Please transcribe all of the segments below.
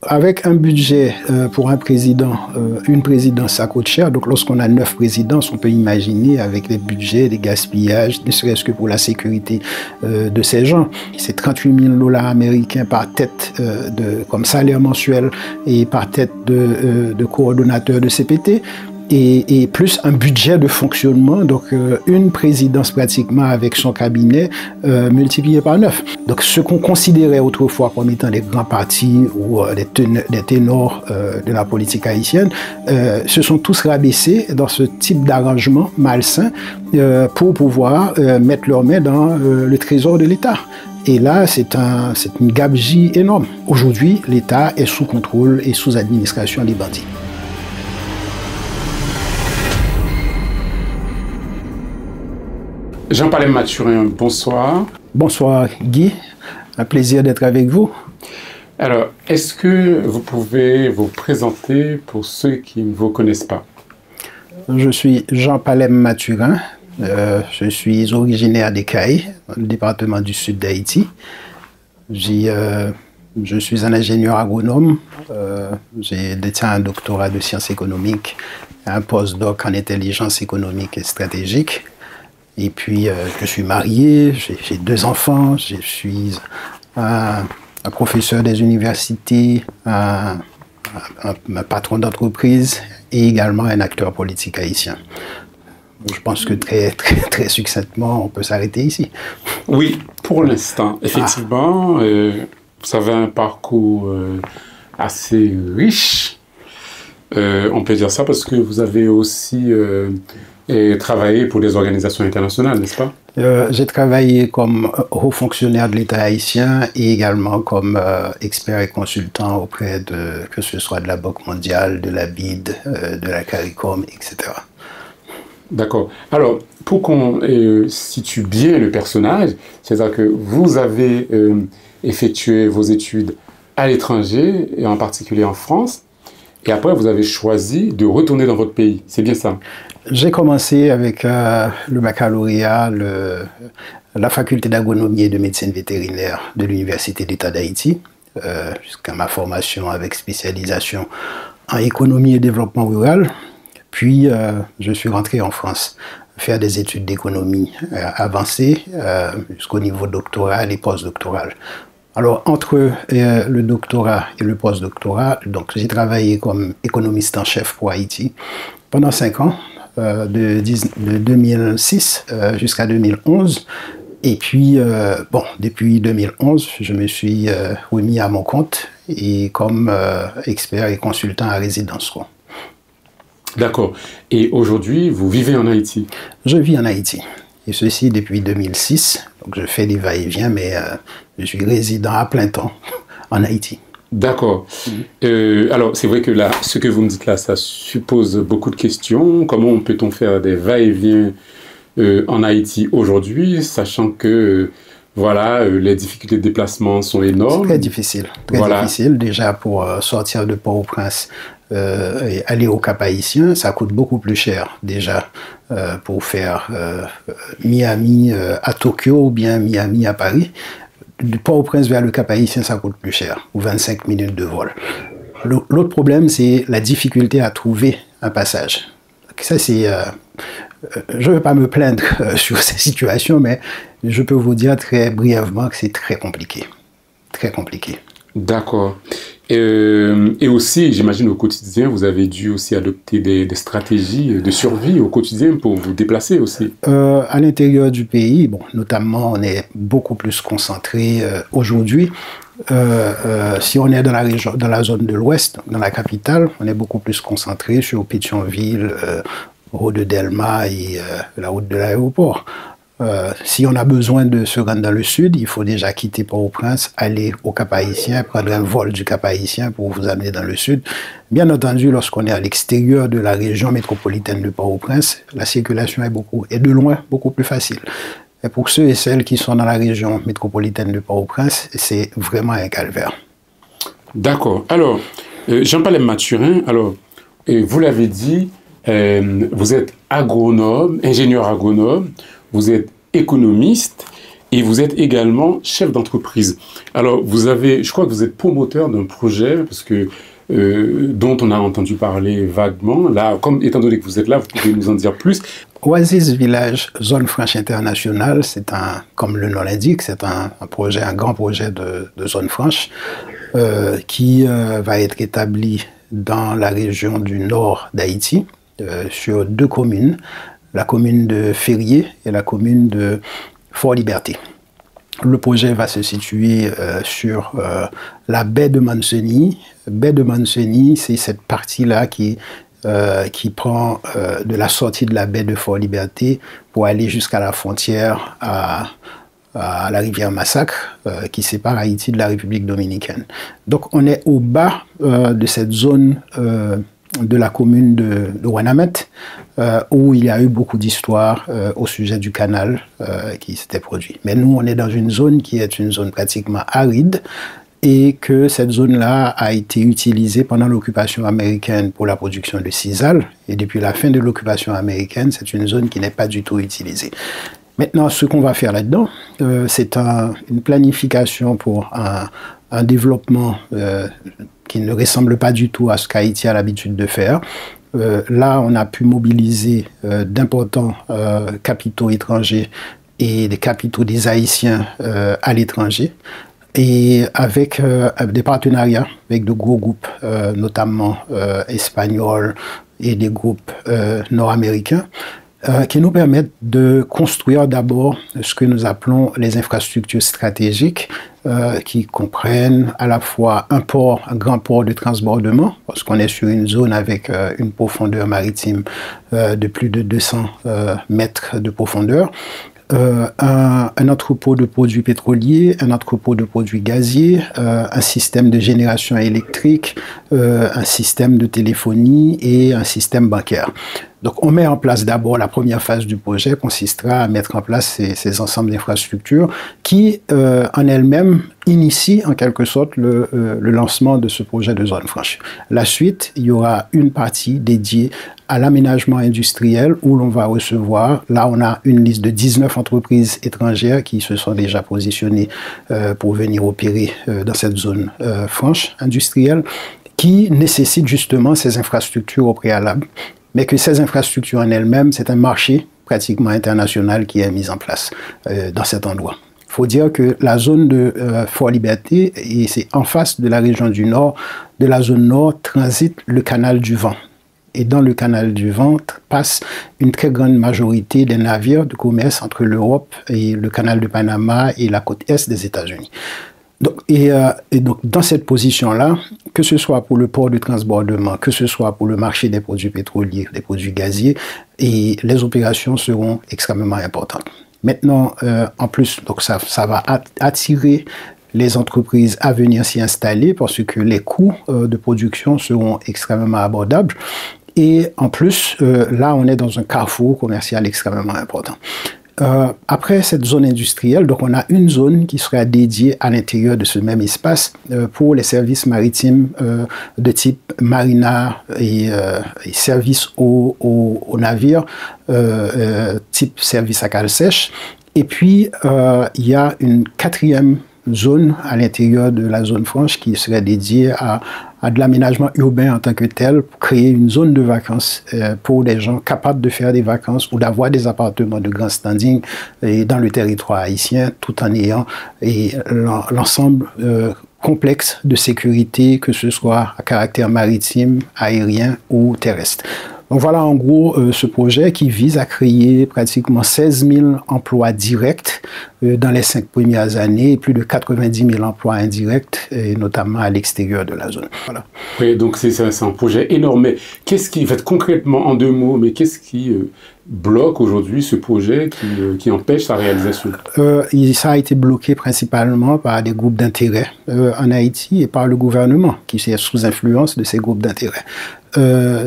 avec un budget pour un président, une présidence, ça coûte cher. Donc, lorsqu'on a 9 présidences, on peut imaginer avec les budgets, les gaspillages, ne serait-ce que pour la sécurité de ces gens. C'est 38 000 $ américains par tête comme salaire mensuel et par tête de coordonnateur de CPT. Et plus un budget de fonctionnement, donc une présidence pratiquement avec son cabinet multiplié par 9. Donc ce qu'on considérait autrefois comme étant des grands partis ou des ténors de la politique haïtienne se sont tous rabaissés dans ce type d'arrangement malsain pour pouvoir mettre leurs mains dans le trésor de l'État. Et là, c'est une gabegie énorme. Aujourd'hui, l'État est sous contrôle et sous administration des bandits. Jean Palem Mathurin, bonsoir. Bonsoir Guy, un plaisir d'être avec vous. Alors, est-ce que vous pouvez vous présenter pour ceux qui ne vous connaissent pas? Je suis Jean Palem Mathurin, je suis originaire des Cayes, dans le département du sud d'Haïti. Je suis un ingénieur agronome, j'ai détenu un doctorat de sciences économiques, un postdoc en intelligence économique et stratégique. Et puis, je suis marié, j'ai 2 enfants, je suis un professeur des universités, un patron d'entreprise et également un acteur politique haïtien. Je pense que très succinctement, on peut s'arrêter ici. Oui, pour l'instant, effectivement, vous avez un parcours assez riche. On peut dire ça parce que vous avez aussi travaillé pour des organisations internationales, n'est-ce pas? J'ai travaillé comme haut fonctionnaire de l'État haïtien et également comme expert et consultant auprès que ce soit de la Banque mondiale, de la BID, de la CARICOM, etc. D'accord. Alors, pour qu'on situe bien le personnage, c'est-à-dire que vous avez effectué vos études à l'étranger, et en particulier en France, et après vous avez choisi de retourner dans votre pays. C'est bien ça? J'ai commencé avec le baccalauréat, la faculté d'agronomie et de médecine vétérinaire de l'Université d'État d'Haïti, jusqu'à ma formation avec spécialisation en économie et développement rural. Puis, je suis rentré en France faire des études d'économie avancées jusqu'au niveau doctoral et postdoctoral. Alors, entre le doctorat et le postdoctorat, donc j'ai travaillé comme économiste en chef pour Haïti pendant 5 ans, de 2006 jusqu'à 2011. Et puis, depuis 2011, je me suis remis à mon compte et comme expert et consultant à résidence. D'accord. Et aujourd'hui, vous vivez en Haïti? Je vis en Haïti. Et ceci depuis 2006. Donc je fais des va-et-vient, mais je suis résident à plein temps en Haïti. D'accord. Alors, c'est vrai que là, ce que vous me dites là, ça suppose beaucoup de questions. Comment peut-on faire des va-et-vient en Haïti aujourd'hui, sachant que voilà, les difficultés de déplacement sont énormes? C'est très difficile. Très difficile. Déjà, pour sortir de Port-au-Prince et aller au Cap-Haïtien, ça coûte beaucoup plus cher déjà pour faire Miami à Tokyo ou bien Miami à Paris. Du Port-au-Prince vers le Cap-Haïtien, ça coûte plus cher, ou 25 minutes de vol. L'autre problème, c'est la difficulté à trouver un passage. Ça, c'est... je ne veux pas me plaindre sur ces situations, mais je peux vous dire très brièvement que c'est très compliqué. Très compliqué. D'accord. Et aussi, j'imagine au quotidien, vous avez dû aussi adopter des stratégies de survie au quotidien pour vous déplacer aussi. À l'intérieur du pays, bon, notamment, on est beaucoup plus concentré aujourd'hui. Si on est dans la région, dans la zone de l'Ouest, dans la capitale, on est beaucoup plus concentré sur Pétionville, route de Delma et la route de l'aéroport. Si on a besoin de se rendre dans le sud, il faut déjà quitter Port-au-Prince, aller au Cap-Haïtien, prendre un vol du Cap-Haïtien pour vous amener dans le sud. Bien entendu, lorsqu'on est à l'extérieur de la région métropolitaine de Port-au-Prince, la circulation est de loin beaucoup plus facile. Et pour ceux et celles qui sont dans la région métropolitaine de Port-au-Prince, c'est vraiment un calvaire. D'accord. Alors, Jean Palem Mathurin, alors, vous l'avez dit, vous êtes agronome, ingénieur agronome, vous êtes économiste et vous êtes également chef d'entreprise. Alors, je crois que vous êtes promoteur d'un projet, parce que dont on a entendu parler vaguement. Là, étant donné que vous êtes là, vous pouvez nous en dire plus. Oasis Village Zone Franche Internationale, c'est comme le nom l'indique, c'est un grand projet de zone franche qui va être établi dans la région du nord d'Haïti, sur 2 communes, la commune de Ferrier et la commune de Fort-Liberté. Le projet va se situer sur la baie de Mancenilles. Baie de Mancenilles, c'est cette partie-là qui prend de la sortie de la baie de Fort-Liberté pour aller jusqu'à la frontière à la rivière Massacre, qui sépare Haïti de la République dominicaine. Donc on est au bas de cette zone de la commune de Ouanamet, où il y a eu beaucoup d'histoires au sujet du canal qui s'était produit. Mais nous, on est dans une zone qui est une zone pratiquement aride, et que cette zone-là a été utilisée pendant l'occupation américaine pour la production de sisal, et depuis la fin de l'occupation américaine, c'est une zone qui n'est pas du tout utilisée. Maintenant, ce qu'on va faire là-dedans, c'est une planification pour un développement qui ne ressemble pas du tout à ce qu'Haïti a l'habitude de faire. Là, on a pu mobiliser d'importants capitaux étrangers et des capitaux des Haïtiens à l'étranger, et avec des partenariats avec de gros groupes, notamment espagnols et des groupes nord-américains, qui nous permettent de construire d'abord ce que nous appelons les infrastructures stratégiques, qui comprennent à la fois un grand port de transbordement, parce qu'on est sur une zone avec une profondeur maritime de plus de 200 mètres de profondeur, un entrepôt de produits pétroliers, un entrepôt de produits gaziers, un système de génération électrique, un système de téléphonie et un système bancaire. Donc on met en place d'abord, la première phase du projet consistera à mettre en place ces ensembles d'infrastructures qui, en elles-mêmes, initient en quelque sorte le lancement de ce projet de zone franche. La suite, il y aura une partie dédiée à l'aménagement industriel où l'on va recevoir, là on a une liste de 19 entreprises étrangères qui se sont déjà positionnées pour venir opérer dans cette zone franche industrielle, qui nécessite justement ces infrastructures au préalable, mais que ces infrastructures en elles-mêmes, c'est un marché pratiquement international qui est mis en place dans cet endroit. Il faut dire que la zone de Fort-Liberté, et c'est en face de la région du Nord, de la zone Nord, transite le canal du Vent. Et dans le canal du Vent passe une très grande majorité des navires de commerce entre l'Europe et le canal de Panama et la côte est des États-Unis. Donc, et donc, dans cette position-là, que ce soit pour le port de transbordement, que ce soit pour le marché des produits pétroliers, des produits gaziers, et les opérations seront extrêmement importantes. Maintenant, en plus, donc ça va attirer les entreprises à venir s'y installer parce que les coûts de production seront extrêmement abordables. Et en plus, là, on est dans un carrefour commercial extrêmement important. Après cette zone industrielle, donc on a une zone qui sera dédiée à l'intérieur de ce même espace pour les services maritimes de type marina et services aux navires type service à cale sèche. Et puis, il y a une 4e zone à l'intérieur de la zone franche qui serait dédiée à de l'aménagement urbain en tant que tel, pour créer une zone de vacances pour des gens capables de faire des vacances ou d'avoir des appartements de grand standing dans le territoire haïtien, tout en ayant l'ensemble complexe de sécurité, que ce soit à caractère maritime, aérien ou terrestre. Donc voilà en gros ce projet qui vise à créer pratiquement 16 000 emplois directs dans les 5 premières années et plus de 90 000 emplois indirects, et notamment à l'extérieur de la zone. Voilà. Oui, donc c'est un projet énorme. Mais qu'est-ce qui, en fait, concrètement, en 2 mots, mais qu'est-ce qui bloque aujourd'hui ce projet qui empêche sa réalisation? Ça a été bloqué principalement par des groupes d'intérêt en Haïti et par le gouvernement qui est sous influence de ces groupes d'intérêt.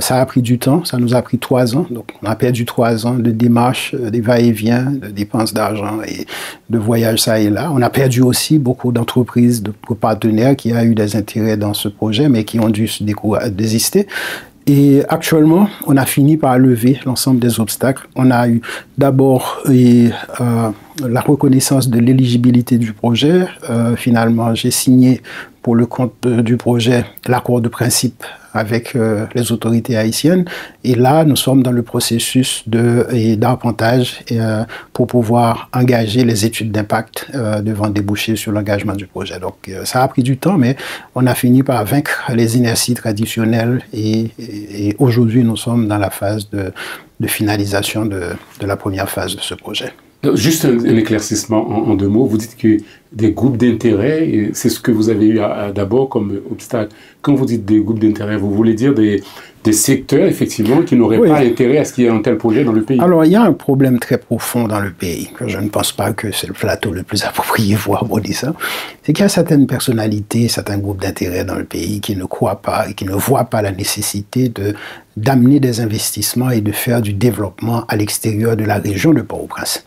Ça a pris du temps, ça nous a pris 3 ans, donc on a perdu 3 ans de démarches, des va-et-vient, de dépenses d'argent et de voyages ça et là. On a perdu aussi beaucoup d'entreprises, de partenaires qui ont eu des intérêts dans ce projet, mais qui ont dû se désister. Et actuellement, on a fini par lever l'ensemble des obstacles. On a eu d'abord la reconnaissance de l'éligibilité du projet. Finalement, j'ai signé pour le compte du projet l'accord de principe avec les autorités haïtiennes. Et là, nous sommes dans le processus d'arpentage pour pouvoir engager les études d'impact devant déboucher sur l'engagement du projet. Donc, ça a pris du temps, mais on a fini par vaincre les inerties traditionnelles et aujourd'hui, nous sommes dans la phase de finalisation de la première phase de ce projet. Juste un éclaircissement en 2 mots. Vous dites que des groupes d'intérêt, c'est ce que vous avez eu d'abord comme obstacle. Quand vous dites des groupes d'intérêt, vous voulez dire des secteurs, effectivement, qui n'auraient pas intérêt à ce qu'il y ait un tel projet dans le pays? Alors, il y a un problème très profond dans le pays, que je ne pense pas que c'est le plateau le plus approprié pour aborder ça. C'est qu'il y a certaines personnalités, certains groupes d'intérêt dans le pays qui ne croient pas et qui ne voient pas la nécessité d'amener des investissements et de faire du développement à l'extérieur de la région de Port-au-Prince.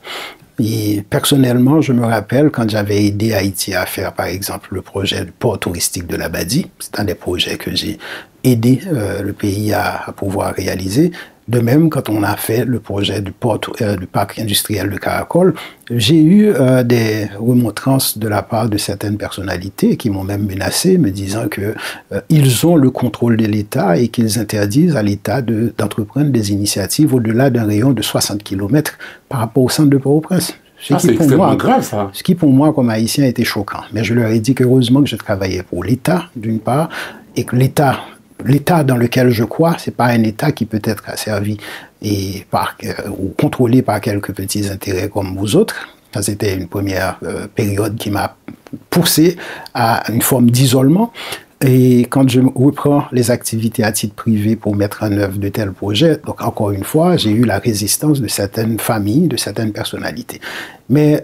Et personnellement, je me rappelle quand j'avais aidé Haïti à faire, par exemple, le projet du port touristique de l'Abadie. C'est un des projets que j'ai aidé le pays à pouvoir réaliser. De même, quand on a fait le projet du parc industriel de Caracol, j'ai eu des remontrances de la part de certaines personnalités qui m'ont même menacé, me disant qu'ils ont le contrôle de l'État et qu'ils interdisent à l'État d'entreprendre des initiatives au-delà d'un rayon de 60 km par rapport au centre de Port-au-Prince. C'est extrêmement grave, ça. Ce qui, pour moi, comme Haïtien, était choquant. Mais je leur ai dit qu'heureusement que je travaillais pour l'État, d'une part, et que l'État dans lequel je crois, ce n'est pas un État qui peut être asservi ou contrôlé par quelques petits intérêts comme vous autres. Ça, c'était une première période qui m'a poussé à une forme d'isolement. Et quand je reprends les activités à titre privé pour mettre en œuvre de tels projets, donc encore une fois, j'ai eu la résistance de certaines familles, de certaines personnalités, mais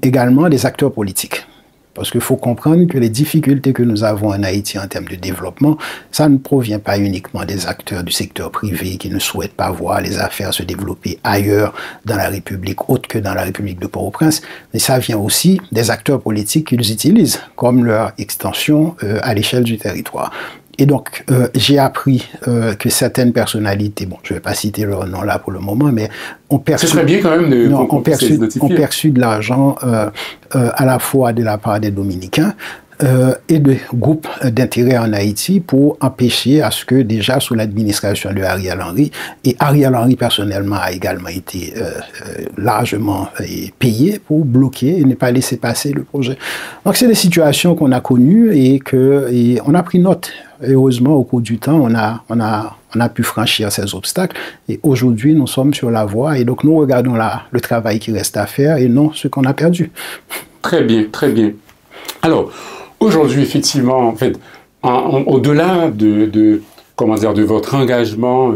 également des acteurs politiques. Parce qu'il faut comprendre que les difficultés que nous avons en Haïti en termes de développement, ça ne provient pas uniquement des acteurs du secteur privé qui ne souhaitent pas voir les affaires se développer ailleurs dans la République, autre que dans la République de Port-au-Prince, mais ça vient aussi des acteurs politiques qu'ils utilisent comme leur extension à l'échelle du territoire. Et donc, j'ai appris que certaines personnalités, bon, je ne vais pas citer leur nom là pour le moment, mais ont perçu, ont perçu de l'argent à la fois de la part des Dominicains et de groupes d'intérêt en Haïti pour empêcher à ce que déjà sous l'administration de Ariel Henry, et Ariel Henry personnellement a également été largement payé pour bloquer et ne pas laisser passer le projet. Donc c'est des situations qu'on a connues et on a pris note. Et heureusement, au cours du temps, on a pu franchir ces obstacles. Et aujourd'hui, nous sommes sur la voie. Et donc, nous regardons le travail qui reste à faire et non ce qu'on a perdu. Très bien, très bien. Alors, aujourd'hui, effectivement, en fait, au-delà de votre engagement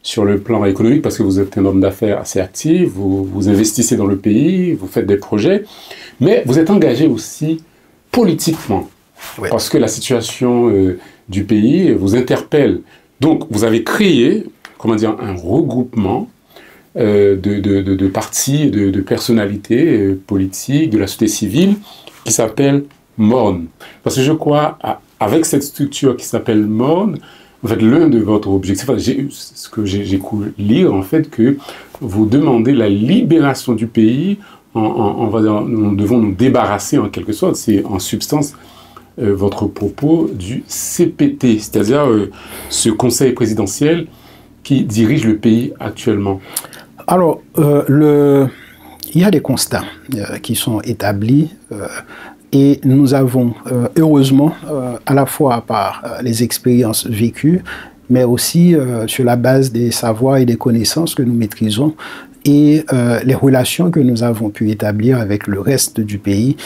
sur le plan économique, parce que vous êtes un homme d'affaires assez actif, vous investissez dans le pays, vous faites des projets, mais vous êtes engagé aussi politiquement. Oui. Parce que la situation du pays vous interpelle. Donc, vous avez créé, un regroupement de partis, de personnalités politiques, de la société civile, qui s'appelle MORN. Parce que je crois, avec cette structure qui s'appelle MORN, en fait, l'un de votre objectif, ce que j'ai cru lire, en fait, que vous demandez la libération du pays, nous devons nous débarrasser en quelque sorte, c'est en substance votre propos du CPT, c'est-à-dire ce conseil présidentiel qui dirige le pays actuellement. Alors, il y a des constats qui sont établis et nous avons, heureusement, à la fois par les expériences vécues, mais aussi sur la base des savoirs et des connaissances que nous maîtrisons et les relations que nous avons pu établir avec le reste du pays,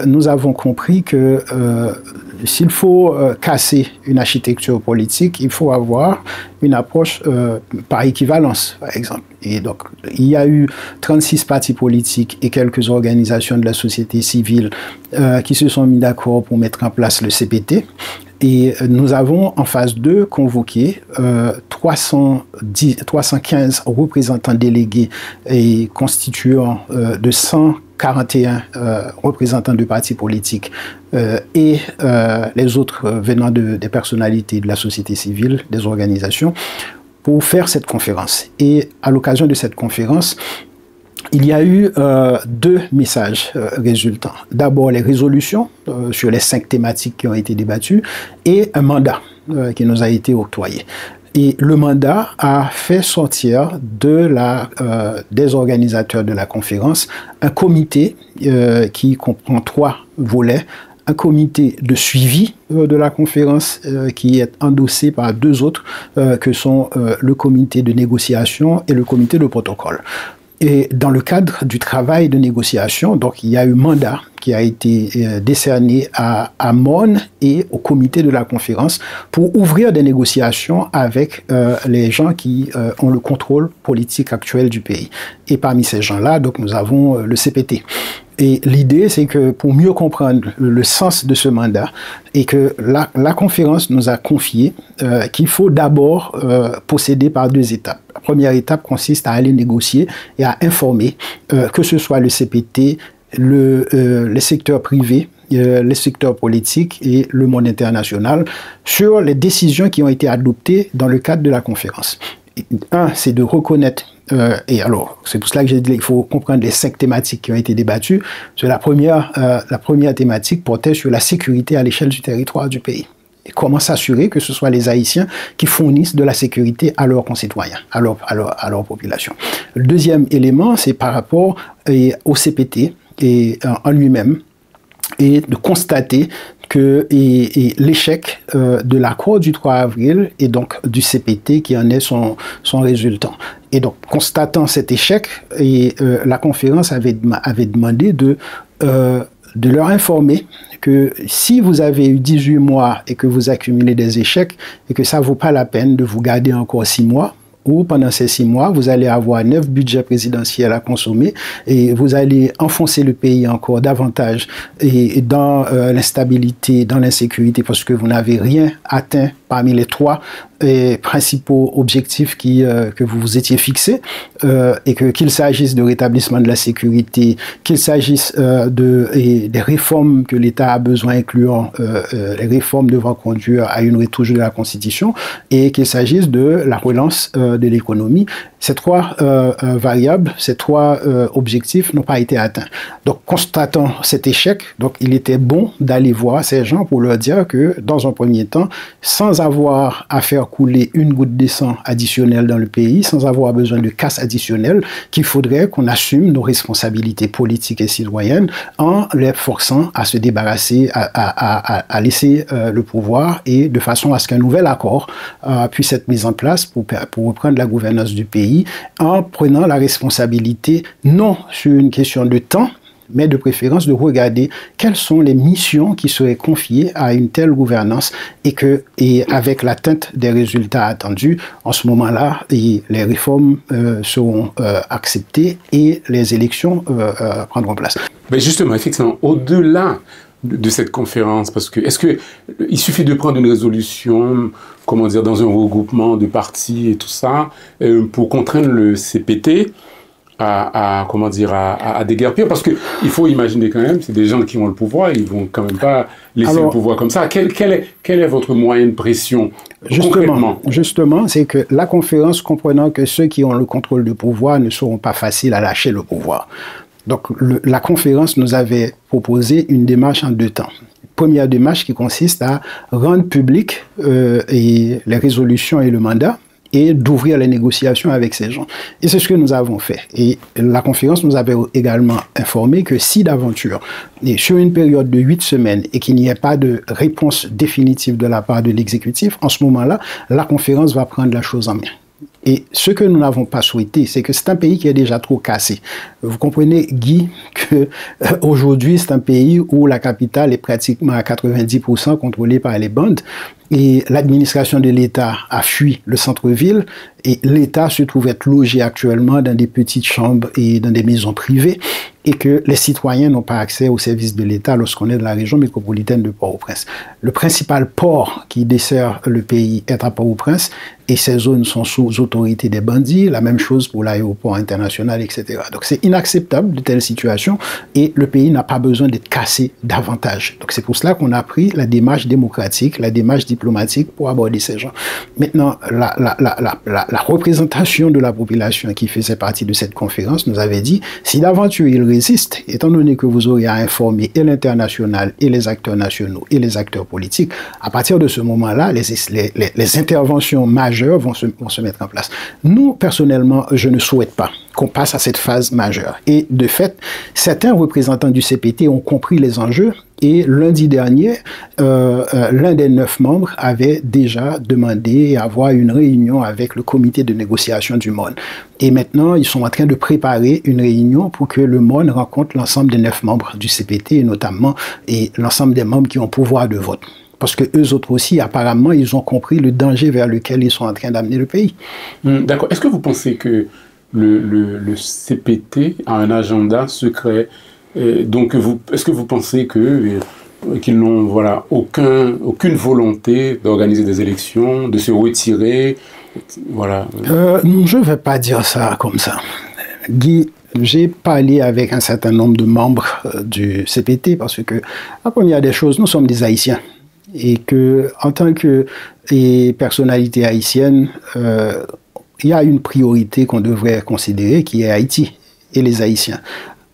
nous avons compris que s'il faut casser une architecture politique, il faut avoir une approche par équivalence, par exemple. Et donc, il y a eu 36 partis politiques et quelques organisations de la société civile qui se sont mis d'accord pour mettre en place le CPT. Et nous avons en phase 2 convoqué 315 représentants délégués et constituant de 141 représentants de partis politiques et les autres venant des personnalités de la société civile, des organisations, pour faire cette conférence. Et à l'occasion de cette conférence, il y a eu deux messages résultants. D'abord, les résolutions sur les 5 thématiques qui ont été débattues et un mandat qui nous a été octroyé. Et le mandat a fait sortir des organisateurs de la conférence un comité qui comprend 3 volets. Un comité de suivi de la conférence qui est endossé par 2 autres que sont le comité de négociation et le comité de protocole. Et dans le cadre du travail de négociation, donc il y a eu mandat qui a été décerné à MON et au comité de la conférence pour ouvrir des négociations avec les gens qui ont le contrôle politique actuel du pays. Et parmi ces gens-là, donc nous avons le CPT. Et l'idée, c'est que pour mieux comprendre le sens de ce mandat, et que la conférence nous a confié qu'il faut d'abord procéder par 2 étapes. La première étape consiste à aller négocier et à informer, que ce soit le CPT, les secteurs privés, les secteurs politiques et le monde international, sur les décisions qui ont été adoptées dans le cadre de la conférence. Un, c'est de reconnaître, et alors, c'est pour cela que j'ai dit qu'il faut comprendre les 5 thématiques qui ont été débattues. La première thématique portait sur la sécurité à l'échelle du territoire du pays. Et comment s'assurer que ce soit les Haïtiens qui fournissent de la sécurité à leurs concitoyens, à leur population. Le deuxième élément, c'est par rapport au CPT en lui-même, et de constater que l'échec de l'accord du 3 avril et donc du CPT qui en est son résultant. Et donc, constatant cet échec, la conférence avait demandé de leur informer que si vous avez eu 18 mois et que vous accumulez des échecs et que ça ne vaut pas la peine de vous garder encore 6 mois, ou pendant ces 6 mois, vous allez avoir 9 budgets présidentiels à consommer et vous allez enfoncer le pays encore davantage et dans l'instabilité, dans l'insécurité, parce que vous n'avez rien atteint parmi les 3 principaux objectifs que vous vous étiez fixés, et qu'il s'agisse de rétablissement de la sécurité, qu'il s'agisse des réformes que l'État a besoin, incluant les réformes devant conduire à une retouche de la Constitution, et qu'il s'agisse de la relance de l'économie. Ces 3 variables, ces 3 objectifs n'ont pas été atteints. Donc, constatant cet échec, donc il était bon d'aller voir ces gens pour leur dire que, dans un premier temps, sans avoir à faire couler une goutte de sang additionnelle dans le pays, sans avoir besoin de casse additionnelle, qu'il faudrait qu'on assume nos responsabilités politiques et citoyennes en les forçant à se débarrasser, à laisser le pouvoir, et de façon à ce qu'un nouvel accord puisse être mis en place pour reprendre la gouvernance du pays, en prenant la responsabilité non sur une question de temps, mais de préférence de regarder quelles sont les missions qui seraient confiées à une telle gouvernance, et avec l'atteinte des résultats attendus, en ce moment-là, les réformes seront acceptées et les élections prendront place. Mais justement, effectivement, au-delà de cette conférence, parce que est-ce que il suffit de prendre une résolution, comment dire, dans un regroupement de partis et tout ça, pour contraindre le CPT à déguerpir, parce que il faut imaginer quand même, c'est des gens qui ont le pouvoir, ils vont quand même pas laisser le pouvoir comme ça. Quel est votre moyen de pression concrètement? Justement, c'est que la conférence, comprenant que ceux qui ont le contrôle du pouvoir ne seront pas faciles à lâcher le pouvoir. Donc, la conférence nous avait proposé une démarche en 2 temps. Première démarche qui consiste à rendre public les résolutions et le mandat, et d'ouvrir les négociations avec ces gens. Et c'est ce que nous avons fait. Et la conférence nous avait également informé que si d'aventure, et sur une période de 8 semaines, et qu'il n'y ait pas de réponse définitive de la part de l'exécutif, en ce moment-là, la conférence va prendre la chose en main. Et ce que nous n'avons pas souhaité, c'est que c'est un pays qui est déjà trop cassé. Vous comprenez, Guy, qu'aujourd'hui, c'est un pays où la capitale est pratiquement à 90% contrôlée par les bandes, et l'administration de l'État a fui le centre-ville, et l'État se trouve être logé actuellement dans des petites chambres et dans des maisons privées, et que les citoyens n'ont pas accès aux services de l'État lorsqu'on est dans la région métropolitaine de Port-au-Prince. Le principal port qui dessert le pays est à Port-au-Prince, et ces zones sont sous autorité des bandits, la même chose pour l'aéroport international, etc. Donc c'est inacceptable de telles situations, et le pays n'a pas besoin d'être cassé davantage. Donc c'est pour cela qu'on a pris la démarche démocratique, la démarche diplomatique, diplomatique pour aborder ces gens. Maintenant, la représentation de la population qui faisait partie de cette conférence nous avait dit, si d'aventure il résiste, étant donné que vous aurez à informer et l'international et les acteurs nationaux et les acteurs politiques, à partir de ce moment-là, les interventions majeures vont se mettre en place. Nous, personnellement, je ne souhaite pas qu'on passe à cette phase majeure. Et de fait, certains représentants du CPT ont compris les enjeux et lundi dernier, l'un des 9 membres avait déjà demandé à avoir une réunion avec le comité de négociation du MON. Et maintenant, ils sont en train de préparer une réunion pour que le MON rencontre l'ensemble des 9 membres du CPT, et notamment l'ensemble des membres qui ont pouvoir de vote. Parce que eux autres aussi, apparemment, ils ont compris le danger vers lequel ils sont en train d'amener le pays. D'accord. Est-ce que vous pensez que le CPT a un agenda secret? Donc, est-ce que vous pensez qu'ils n'ont aucune volonté d'organiser des élections, de se retirer? Voilà. Je ne vais pas dire ça comme ça. Guy, j'ai parlé avec un certain nombre de membres du CPT parce que, la première des choses, nous sommes des Haïtiens. Et que, en tant que personnalité haïtienne, il y a une priorité qu'on devrait considérer qui est Haïti et les Haïtiens,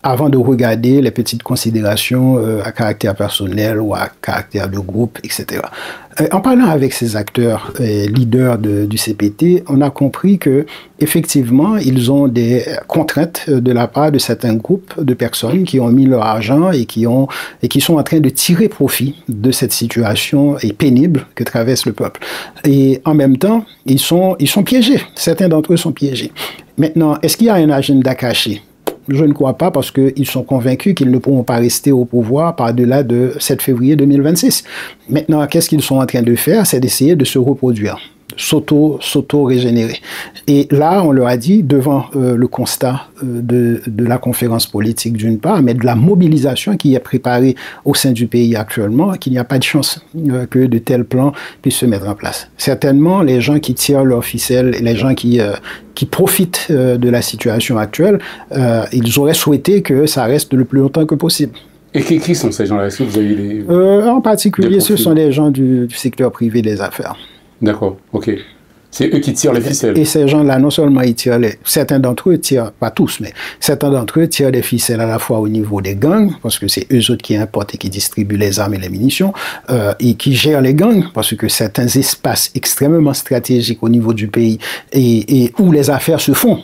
avant de regarder les petites considérations à caractère personnel ou à caractère de groupe, etc. En parlant avec ces acteurs leaders du CPT, on a compris que effectivement, ils ont des contraintes de la part de certains groupes de personnes qui ont mis leur argent et qui sont en train de tirer profit de cette situation pénible que traverse le peuple. Et en même temps, ils sont piégés. Certains d'entre eux sont piégés. Maintenant, est-ce qu'il y a un agenda caché? Je ne crois pas parce qu'ils sont convaincus qu'ils ne pourront pas rester au pouvoir par-delà de 7 février 2026. Maintenant, qu'est-ce qu'ils sont en train de faire? C'est d'essayer de se reproduire, s'auto-régénérer. Et là, on leur a dit, devant le constat de la conférence politique d'une part, mais de la mobilisation qui est préparée au sein du pays actuellement, qu'il n'y a pas de chance que de tels plans puissent se mettre en place. Certainement, les gens qui tirent leur ficelle, les gens qui profitent de la situation actuelle, ils auraient souhaité que ça reste le plus longtemps que possible. Et qui sont ces gens-là? Est-ce que vous avez des en particulier, ce sont des gens du secteur privé des affaires. D'accord, ok. C'est eux qui tirent les ficelles. Et ces gens-là, non seulement ils tirent certains d'entre eux tirent, pas tous, mais certains d'entre eux tirent des ficelles à la fois au niveau des gangs, parce que c'est eux autres qui importent et qui distribuent les armes et les munitions, et qui gèrent les gangs, parce que certains espaces extrêmement stratégiques au niveau du pays et où les affaires se font.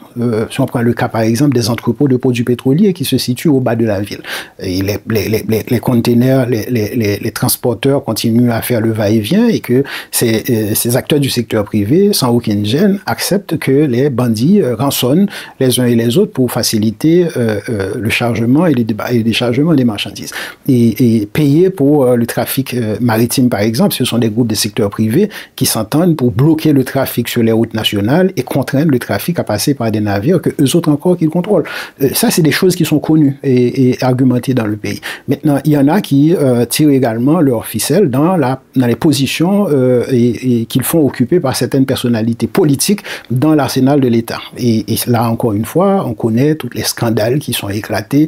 Si on prend le cas, par exemple, des entrepôts de produits pétroliers qui se situent au bas de la ville. Et les containers, les transporteurs continuent à faire le va-et-vient et que ces acteurs du secteur privé, sans aucune gêne, acceptent que les bandits rançonnent les uns et les autres pour faciliter le chargement et le déchargement des marchandises. Et payer pour le trafic maritime, par exemple, ce sont des groupes de secteur privé qui s'entendent pour bloquer le trafic sur les routes nationales et contraindre le trafic à passer par des navires que eux autres encore qu'ils contrôlent. Ça, c'est des choses qui sont connues et argumentées dans le pays. Maintenant, il y en a qui tirent également leur ficelle dans les positions et qu'ils font occuper par certaines personnalités politiques dans l'arsenal de l'État. Et là, encore une fois, on connaît tous les scandales qui sont éclatés,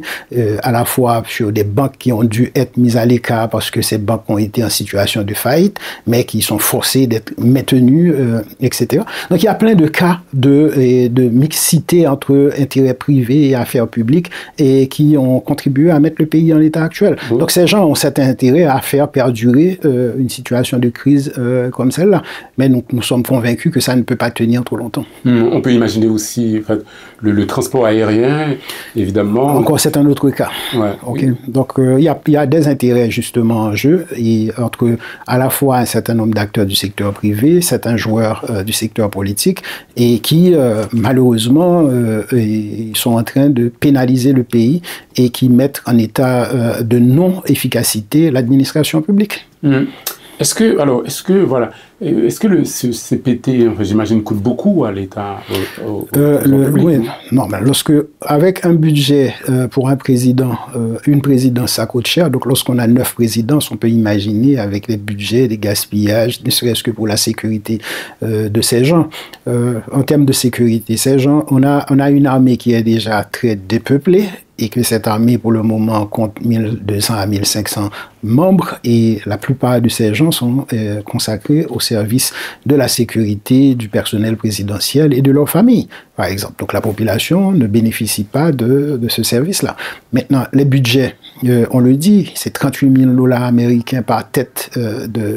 à la fois sur des banques qui ont dû être mises à l'écart parce que ces banques ont été en situation de faillite, mais qui sont forcées d'être maintenues, etc. Donc, il y a plein de cas de mixité entre intérêts privés et affaires publiques et qui ont contribué à mettre le pays en l'état actuel. Donc, ces gens ont cet intérêt à faire perdurer une situation de crise comme celle-là. Mais nous sommes convaincus que ça ne peut pas tenir trop longtemps. On peut imaginer aussi le transport aérien, évidemment. Encore, c'est un autre cas. Ouais, okay. Oui. Donc, il y a des intérêts justement en jeu et entre à la fois un certain nombre d'acteurs du secteur privé, certains joueurs du secteur politique et qui, malheureusement, ils sont en train de pénaliser le pays et qui mettent en état de non-efficacité l'administration publique. Est-ce que ce CPT, j'imagine, coûte beaucoup à l'État? Oui, non, mais avec un budget pour un président, une présidence, ça coûte cher. Donc, lorsqu'on a 9 présidences, on peut imaginer avec les budgets, les gaspillages, ne serait-ce que pour la sécurité de ces gens. En termes de sécurité, ces gens, on a une armée qui est déjà très dépeuplée et que cette armée, pour le moment, compte 1200 à 1500 membres, et la plupart de ces gens sont consacrés au service de la sécurité du personnel présidentiel et de leur famille, par exemple. Donc la population ne bénéficie pas de ce service-là. Maintenant, les budgets, on le dit, c'est 38 000 $ américains par tête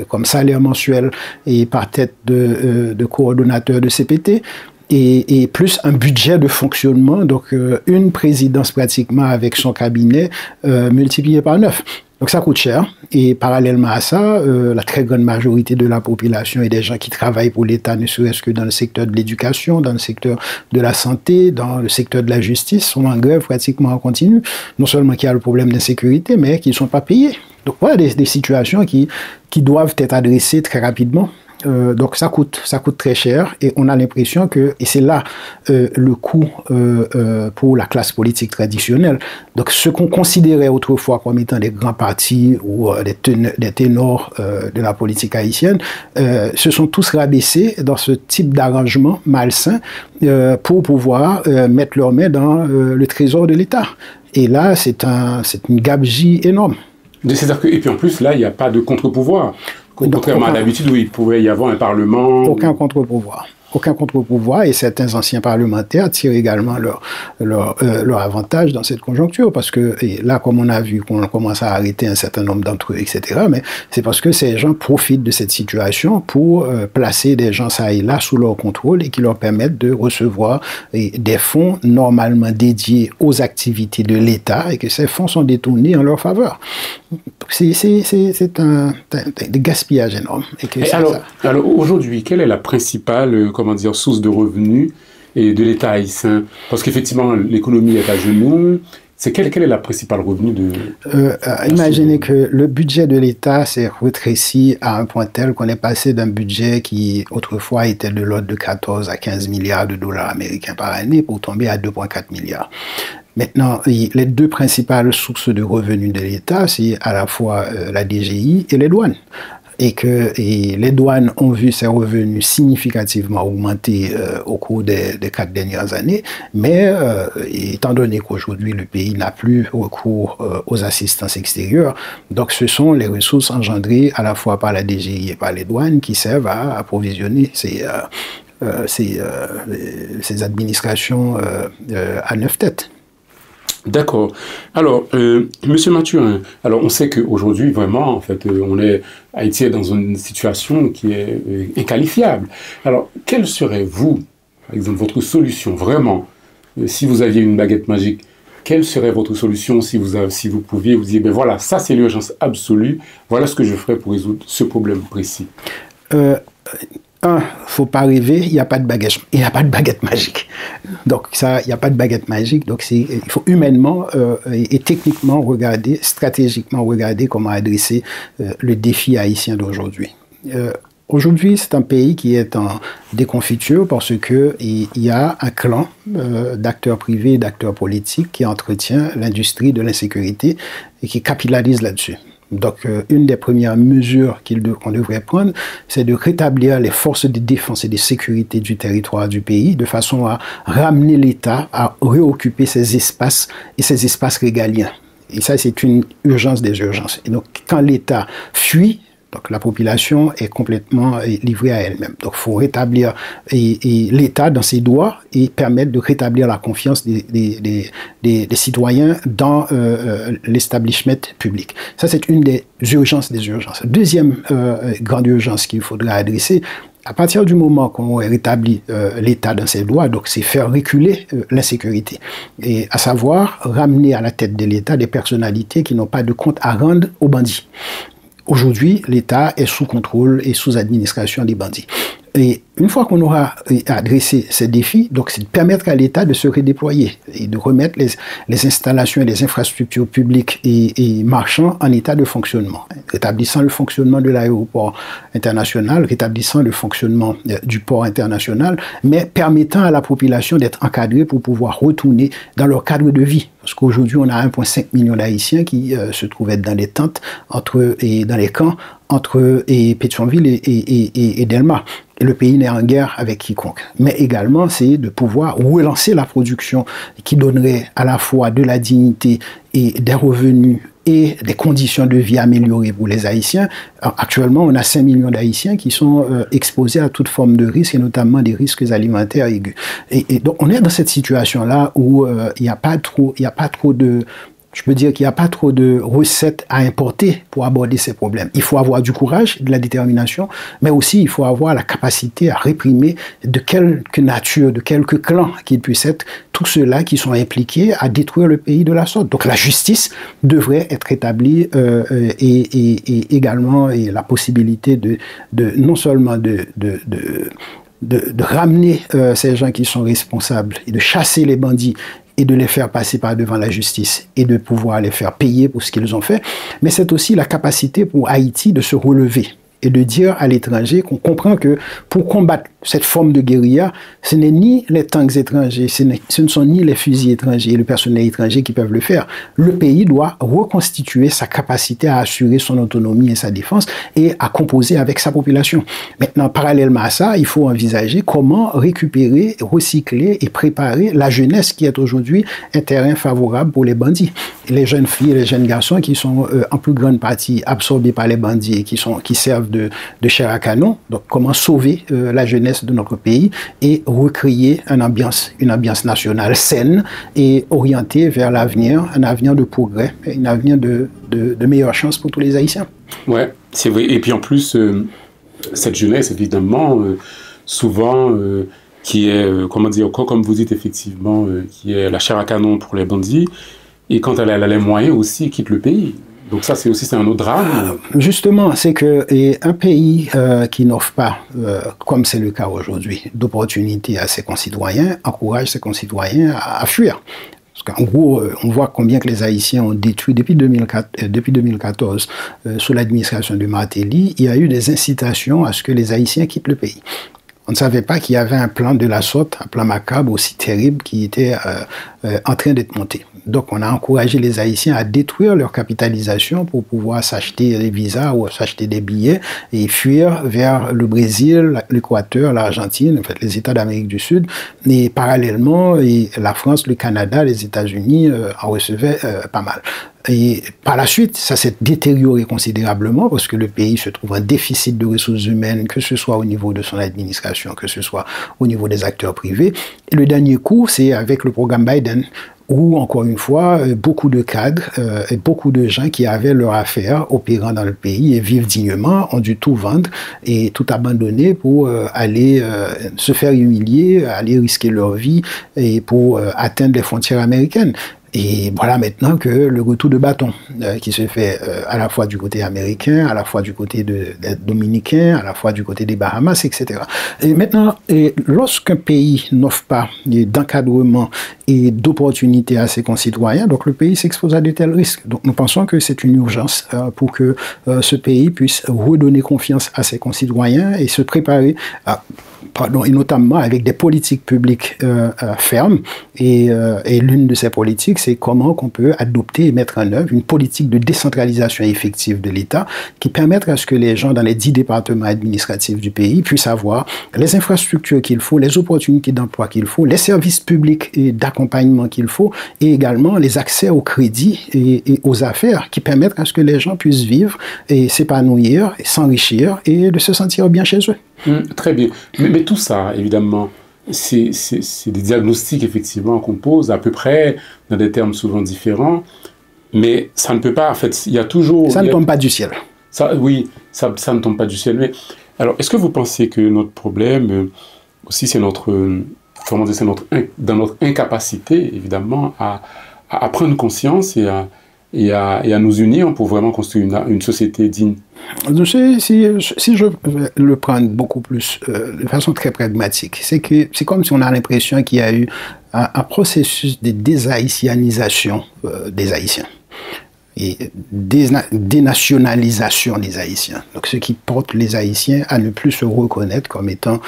comme salaire mensuel et par tête de coordonnateur de CPT. Et plus un budget de fonctionnement, donc une présidence pratiquement avec son cabinet multiplié par 9. Donc ça coûte cher, et parallèlement à ça, la très grande majorité de la population et des gens qui travaillent pour l'État, ne serait-ce que dans le secteur de l'éducation, dans le secteur de la santé, dans le secteur de la justice, sont en grève pratiquement en continu. Non seulement qu'il y a le problème d'insécurité, mais qui ne sont pas payés. Donc voilà des situations qui doivent être adressées très rapidement. Donc ça coûte très cher, et on a l'impression que, et c'est là le coût pour la classe politique traditionnelle, donc ce qu'on considérait autrefois comme étant des grands partis ou des ténors de la politique haïtienne, se sont tous rabaissés dans ce type d'arrangement malsain pour pouvoir mettre leur main dans le trésor de l'État. Et là, c'est une gabegie énorme. C'est-à-dire que, et puis en plus, là, il n'y a pas de contre-pouvoir. Contrairement à d'habitude où il pouvait y avoir un parlement. Aucun contre-pouvoir. Aucun contre-pouvoir, et certains anciens parlementaires tirent également leur avantage dans cette conjoncture, parce que là, comme on a vu qu'on commence à arrêter un certain nombre d'entre eux, etc., mais c'est parce que ces gens profitent de cette situation pour placer des gens ça et là sous leur contrôle, et qui leur permettent de recevoir des fonds normalement dédiés aux activités de l'État, et que ces fonds sont détournés en leur faveur. C'est un gaspillage énorme. Alors aujourd'hui, quelle est la principale source de revenus et de l'État haïtien? Parce qu'effectivement, l'économie est à genoux. Quel est la principale revenu de... Imaginez que le budget de l'État s'est rétréci à un point tel qu'on est passé d'un budget qui autrefois était de l'ordre de 14 à 15 milliards de dollars américains par année pour tomber à 2,4 milliards. Maintenant, les deux principales sources de revenus de l'État, c'est à la fois la DGI et les douanes. Et les douanes ont vu ces revenus significativement augmenter au cours des 4 dernières années, mais étant donné qu'aujourd'hui le pays n'a plus recours aux assistances extérieures, donc ce sont les ressources engendrées à la fois par la DGI et par les douanes qui servent à approvisionner ces administrations à 9 têtes. D'accord. Alors, Monsieur Mathurin, alors on sait qu'aujourd'hui, vraiment, en fait, Haïti est dans une situation qui est inqualifiable. Alors, quelle serait, vous, par exemple, votre solution, vraiment, si vous aviez une baguette magique, quelle serait votre solution si vous pouviez vous dire, ben voilà, ça c'est l'urgence absolue, voilà ce que je ferais pour résoudre ce problème précis? Faut pas rêver, il n'y a pas de baguette magique. Donc ça, il n'y a pas de baguette magique. Donc il faut humainement et techniquement regarder, stratégiquement regarder comment adresser le défi haïtien d'aujourd'hui. Aujourd'hui, c'est un pays qui est en déconfiture parce que il y a un clan d'acteurs privés, d'acteurs politiques qui entretient l'industrie de l'insécurité et qui capitalise là-dessus. Donc, une des premières mesures qu'on devrait prendre, c'est de rétablir les forces de défense et de sécurité du territoire du pays, de façon à ramener l'État à réoccuper ces espaces et ces espaces régaliens. Et ça, c'est une urgence des urgences. Et donc, quand l'État fuit, donc la population est complètement livrée à elle-même. Donc il faut rétablir l'État dans ses droits et permettre de rétablir la confiance des citoyens dans l'establishment public. Ça, c'est une des urgences des urgences. Deuxième grande urgence qu'il faudra adresser, à partir du moment qu'on rétablit l'État dans ses droits, donc c'est faire reculer l'insécurité. Et à savoir, ramener à la tête de l'État des personnalités qui n'ont pas de compte à rendre aux bandits. Aujourd'hui, l'État est sous contrôle et sous administration des bandits. Et une fois qu'on aura adressé ces défis, donc c'est de permettre à l'État de se redéployer et de remettre les installations et les infrastructures publiques et marchands en état de fonctionnement, rétablissant le fonctionnement de l'aéroport international, rétablissant le fonctionnement du port international, mais permettant à la population d'être encadrée pour pouvoir retourner dans leur cadre de vie. Parce qu'aujourd'hui, on a 1,5 million d'Haïtiens qui se trouvaient dans les tentes dans les camps entre Pétionville et Delma. Et le pays n'est en guerre avec quiconque. Mais également, c'est de pouvoir relancer la production qui donnerait à la fois de la dignité et des revenus et des conditions de vie améliorées pour les Haïtiens. Actuellement, on a 5 millions d'Haïtiens qui sont exposés à toute forme de risques, et notamment des risques alimentaires aigus. Et donc, on est dans cette situation-là où il n'y a pas trop de... Je peux dire qu'il n'y a pas trop de recettes à importer pour aborder ces problèmes. Il faut avoir du courage, de la détermination, mais aussi il faut avoir la capacité à réprimer de quelque nature, de quelque clan qu'il puisse être, tous ceux-là qui sont impliqués à détruire le pays de la sorte. Donc la justice devrait être établie et également la possibilité de non seulement de ramener ces gens qui sont responsables et de chasser les bandits et de les faire passer par devant la justice et de pouvoir les faire payer pour ce qu'ils ont fait. Mais c'est aussi la capacité pour Haïti de se relever et de dire à l'étranger qu'on comprend que pour combattre cette forme de guérilla, ce n'est ni les tanks étrangers, ce ne sont ni les fusils étrangers et le personnel étranger qui peuvent le faire. Le pays doit reconstituer sa capacité à assurer son autonomie et sa défense et à composer avec sa population. Maintenant, parallèlement à ça, il faut envisager comment récupérer, recycler et préparer la jeunesse qui est aujourd'hui un terrain favorable pour les bandits. Les jeunes filles et les jeunes garçons qui sont en plus grande partie absorbés par les bandits et qui servent de chair à canon. Donc, comment sauver la jeunesse de notre pays et recréer une ambiance nationale saine et orientée vers l'avenir, un avenir de progrès, un avenir de meilleures chances pour tous les Haïtiens. Ouais, c'est vrai. Et puis en plus, cette jeunesse, évidemment, souvent, qui est, comment dire, comme vous dites effectivement, qui est la chair à canon pour les bandits, et quand elle a les moyens aussi, quitte le pays. Donc ça, c'est un autre drame. Justement, c'est qu'un pays qui n'offre pas, comme c'est le cas aujourd'hui, d'opportunités à ses concitoyens, encourage ses concitoyens à fuir. Parce qu'en gros, on voit combien que les Haïtiens ont détruit depuis 2014, sous l'administration de Martelly, il y a eu des incitations à ce que les Haïtiens quittent le pays. On ne savait pas qu'il y avait un plan de la sorte, un plan macabre aussi terrible qui était en train d'être monté. Donc on a encouragé les Haïtiens à détruire leur capitalisation pour pouvoir s'acheter des visas ou s'acheter des billets et fuir vers le Brésil, l'Équateur, l'Argentine, en fait les États d'Amérique du Sud. Et parallèlement, la France, le Canada, les États-Unis en recevaient pas mal. Et par la suite, ça s'est détérioré considérablement parce que le pays se trouve en déficit de ressources humaines, que ce soit au niveau de son administration, que ce soit au niveau des acteurs privés. Et le dernier coup, c'est avec le programme Biden, où, encore une fois, beaucoup de cadres et beaucoup de gens qui avaient leur affaire opérant dans le pays et vivent dignement ont dû tout vendre et tout abandonner pour aller se faire humilier, aller risquer leur vie et pour atteindre les frontières américaines. Et voilà maintenant que le retour de bâton qui se fait à la fois du côté américain, à la fois du côté des Dominicains, à la fois du côté des Bahamas, etc. Et maintenant, lorsqu'un pays n'offre pas d'encadrement et d'opportunités à ses concitoyens, donc le pays s'expose à de tels risques. Donc nous pensons que c'est une urgence pour que ce pays puisse redonner confiance à ses concitoyens et se préparer et notamment avec des politiques publiques fermes. Et l'une de ces politiques, c'est comment qu'on peut adopter et mettre en œuvre une politique de décentralisation effective de l'État qui permette à ce que les gens dans les 10 départements administratifs du pays puissent avoir les infrastructures qu'il faut, les opportunités d'emploi qu'il faut, les services publics et d'accompagnement qu'il faut, et également les accès au crédit et aux affaires qui permettent à ce que les gens puissent vivre et s'épanouir, s'enrichir et de se sentir bien chez eux. Très bien. Mais tout ça, évidemment, c'est des diagnostics, effectivement, qu'on pose à peu près dans des termes souvent différents, mais ça ne peut pas, en fait, il y a toujours... Ça ne tombe pas du ciel. Oui, ça ne tombe pas du ciel. Mais alors, est-ce que vous pensez que notre problème, aussi, c'est dans notre incapacité, évidemment, à prendre conscience et à nous unir pour vraiment construire une société digne? Si je vais le prendre beaucoup plus de façon très pragmatique, c'est comme si on a l'impression qu'il y a eu un processus de déshaïtianisation des Haïtiens et dénationalisation des Haïtiens. Donc ce qui porte les Haïtiens à ne plus se reconnaître comme étant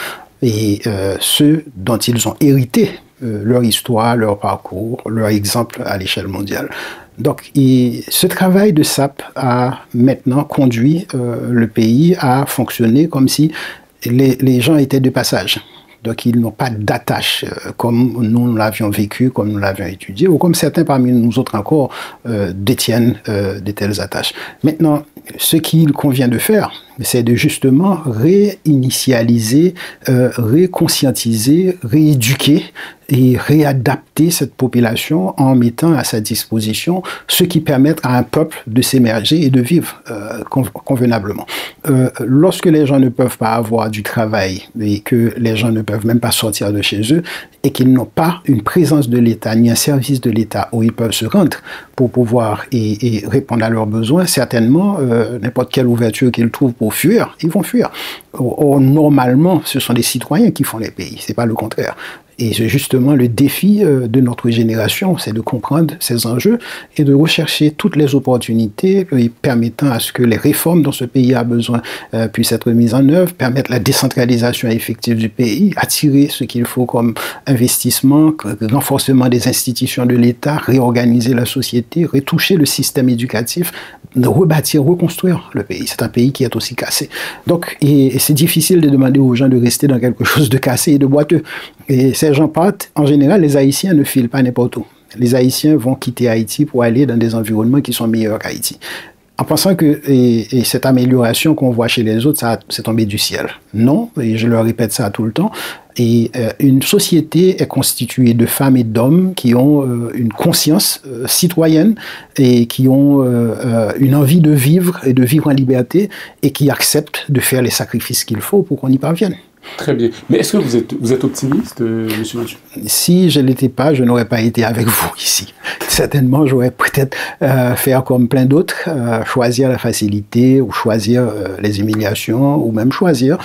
ceux dont ils ont hérité leur histoire, leur parcours, leur exemple à l'échelle mondiale. Donc, ce travail de SAP a maintenant conduit le pays à fonctionner comme si les gens étaient de passage. Donc, ils n'ont pas d'attache comme nous l'avions vécu, comme nous l'avions étudié, ou comme certains parmi nous autres encore détiennent de telles attaches. Maintenant, ce qu'il convient de faire, c'est de justement réinitialiser, réconscientiser, rééduquer et réadapter cette population en mettant à sa disposition ce qui permette à un peuple de s'émerger et de vivre convenablement. Lorsque les gens ne peuvent pas avoir du travail et que les gens ne peuvent même pas sortir de chez eux et qu'ils n'ont pas une présence de l'État ni un service de l'État où ils peuvent se rendre pour pouvoir et répondre à leurs besoins, certainement, n'importe quelle ouverture qu'ils trouvent pour fuir, ils vont fuir. Or, normalement, ce sont les citoyens qui font les pays, c'est pas le contraire. Et c'est justement le défi de notre génération, c'est de comprendre ces enjeux et de rechercher toutes les opportunités permettant à ce que les réformes dont ce pays a besoin puissent être mises en œuvre, permettre la décentralisation effective du pays, attirer ce qu'il faut comme investissement, renforcement des institutions de l'État, réorganiser la société, retoucher le système éducatif, rebâtir, reconstruire le pays. C'est un pays qui est aussi cassé. Donc, et c'est difficile de demander aux gens de rester dans quelque chose de cassé et de boiteux. Et ces gens partent, en général, les Haïtiens ne filent pas n'importe où. Les Haïtiens vont quitter Haïti pour aller dans des environnements qui sont meilleurs qu'Haïti. En pensant que et cette amélioration qu'on voit chez les autres, ça c'est tombé du ciel. Non, et je leur répète ça tout le temps. Et une société est constituée de femmes et d'hommes qui ont une conscience citoyenne et qui ont une envie de vivre et de vivre en liberté et qui acceptent de faire les sacrifices qu'il faut pour qu'on y parvienne. Très bien. Mais est-ce que vous êtes optimiste, M. Mathieu? Si je ne l'étais pas, je n'aurais pas été avec vous ici. Certainement, j'aurais peut-être faire comme plein d'autres, choisir la facilité ou choisir les humiliations ou même choisir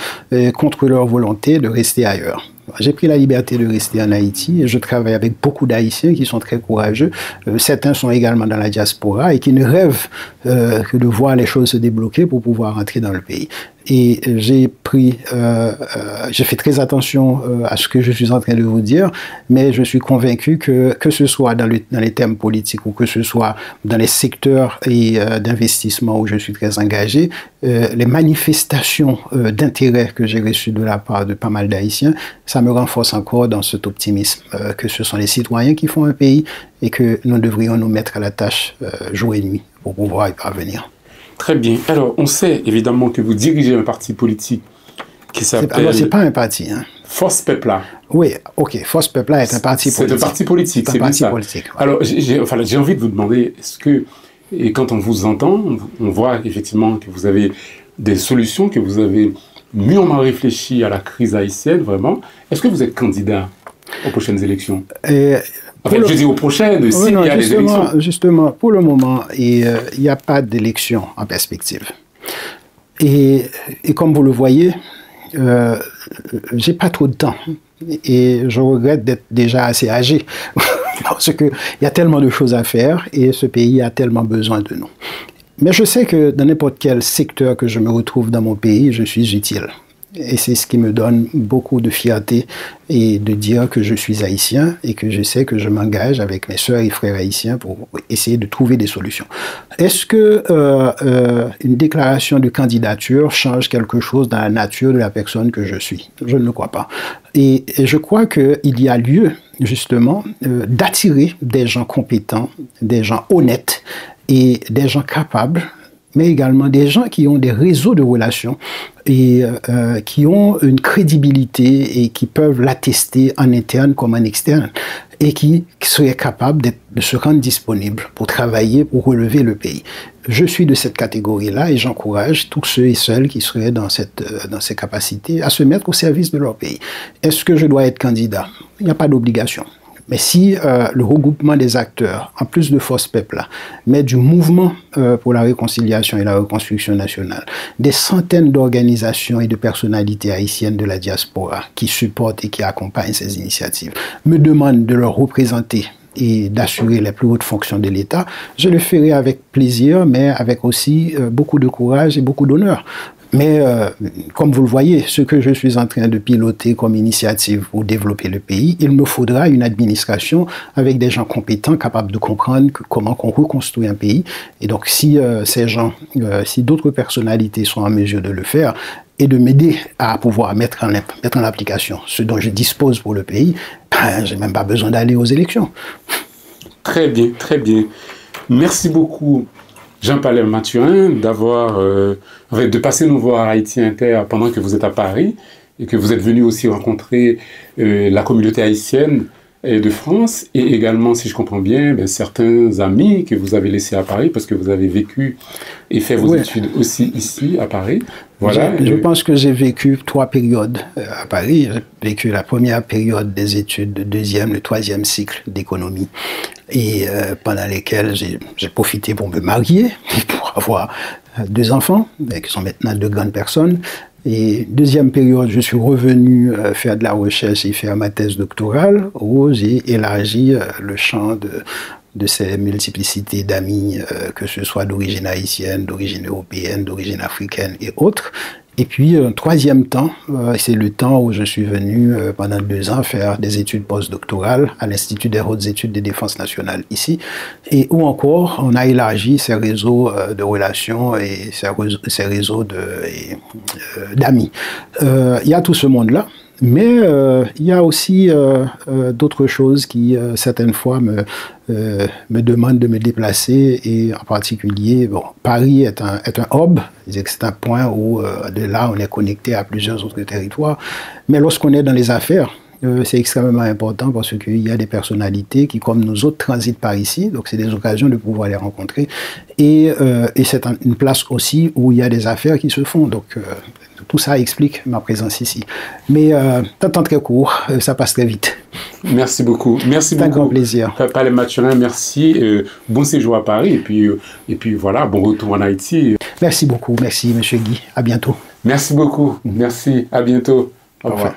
contre leur volonté de rester ailleurs. J'ai pris la liberté de rester en Haïti et je travaille avec beaucoup d'Haïtiens qui sont très courageux. Certains sont également dans la diaspora et qui ne rêvent que de voir les choses se débloquer pour pouvoir entrer dans le pays. Et j'ai fait très attention à ce que je suis en train de vous dire, mais je suis convaincu que ce soit dans les thèmes politiques ou que ce soit dans les secteurs d'investissement où je suis très engagé, les manifestations d'intérêt que j'ai reçues de la part de pas mal d'Haïtiens, ça me renforce encore dans cet optimisme que ce sont les citoyens qui font un pays et que nous devrions nous mettre à la tâche jour et nuit pour pouvoir y parvenir. Très bien. Alors, on sait évidemment que vous dirigez un parti politique qui s'appelle... Alors, c'est pas un parti. Hein. Force Pepla. Oui, ok. Force Pepla est un parti politique. C'est un parti politique, c'est bien ça. Politique, ouais. Alors, j'ai envie de vous demander, est-ce que, et quand on vous entend, on voit effectivement que vous avez des solutions, que vous avez mûrement réfléchi à la crise haïtienne, vraiment. Est-ce que vous êtes candidat aux prochaines élections? Enfin, je dis aux prochaines, s'il y a des élections. Justement, pour le moment, il n'y a pas d'élection en perspective. Et comme vous le voyez, j'ai pas trop de temps. Et je regrette d'être déjà assez âgé. Parce qu'il y a tellement de choses à faire et ce pays a tellement besoin de nous. Mais je sais que dans n'importe quel secteur que je me retrouve dans mon pays, je suis utile. Et c'est ce qui me donne beaucoup de fierté et de dire que je suis haïtien et que je sais que je m'engage avec mes sœurs et frères haïtiens pour essayer de trouver des solutions. Est-ce que une déclaration de candidature change quelque chose dans la nature de la personne que je suis? Je ne le crois pas. Et je crois qu'il y a lieu, justement, d'attirer des gens compétents, des gens honnêtes et des gens capables, mais également des gens qui ont des réseaux de relations et qui ont une crédibilité et qui peuvent l'attester en interne comme en externe et qui seraient capables de se rendre disponibles pour travailler, pour relever le pays. Je suis de cette catégorie-là et j'encourage tous ceux et celles qui seraient dans ces capacités à se mettre au service de leur pays. Est-ce que je dois être candidat? Il n'y a pas d'obligation. Mais si le regroupement des acteurs, en plus de Force Pepla, met du mouvement pour la réconciliation et la reconstruction nationale, des centaines d'organisations et de personnalités haïtiennes de la diaspora qui supportent et qui accompagnent ces initiatives, me demandent de leur représenter et d'assurer les plus hautes fonctions de l'État, je le ferai avec plaisir, mais avec aussi beaucoup de courage et beaucoup d'honneur. Mais comme vous le voyez, ce que je suis en train de piloter comme initiative pour développer le pays, il me faudra une administration avec des gens compétents, capables de comprendre comment on reconstruit un pays. Et donc si ces gens, si d'autres personnalités sont en mesure de le faire, et de m'aider à pouvoir mettre en application ce dont je dispose pour le pays, j'ai même pas besoin d'aller aux élections. Très bien, très bien. Merci beaucoup, Jean-Palais Mathurin, de passer nous voir à Haïti Inter pendant que vous êtes à Paris et que vous êtes venu aussi rencontrer la communauté haïtienne de France et également, si je comprends bien, certains amis que vous avez laissés à Paris parce que vous avez vécu et fait vos études aussi ici à Paris. Voilà. Je pense que j'ai vécu 3 périodes à Paris. J'ai vécu la première période des études, le deuxième, le troisième cycle d'économie et pendant lesquels j'ai profité pour me marier, pour avoir 2 enfants, qui sont maintenant 2 grandes personnes. Et deuxième période, je suis revenu faire de la recherche et faire ma thèse doctorale où j'ai élargi le champ de ces multiplicités d'amis, que ce soit d'origine haïtienne, d'origine européenne, d'origine africaine et autres. Et puis, un troisième temps, c'est le temps où je suis venu pendant 2 ans faire des études postdoctorales à l'Institut des hautes études de défense nationale ici, et où encore on a élargi ces réseaux de relations et ces réseaux d'amis. Il y a tout ce monde-là. Mais il y a aussi d'autres choses qui, certaines fois, me demandent de me déplacer. Et en particulier, Paris est un hub, c'est un point où, de là, on est connecté à plusieurs autres territoires. Mais lorsqu'on est dans les affaires, c'est extrêmement important parce qu'il y a des personnalités qui, comme nous autres, transitent par ici. Donc, c'est des occasions de pouvoir les rencontrer. Et c'est une place aussi où il y a des affaires qui se font. Donc, tout ça explique ma présence ici. Mais temps très court, ça passe très vite. Merci beaucoup. Merci beaucoup. C'est un grand plaisir. Palais Mathurin, merci. Bon séjour à Paris. Et puis voilà, bon retour en Haïti. Merci beaucoup. Merci, M. Guy. À bientôt. Merci beaucoup. Merci. À bientôt. Au revoir.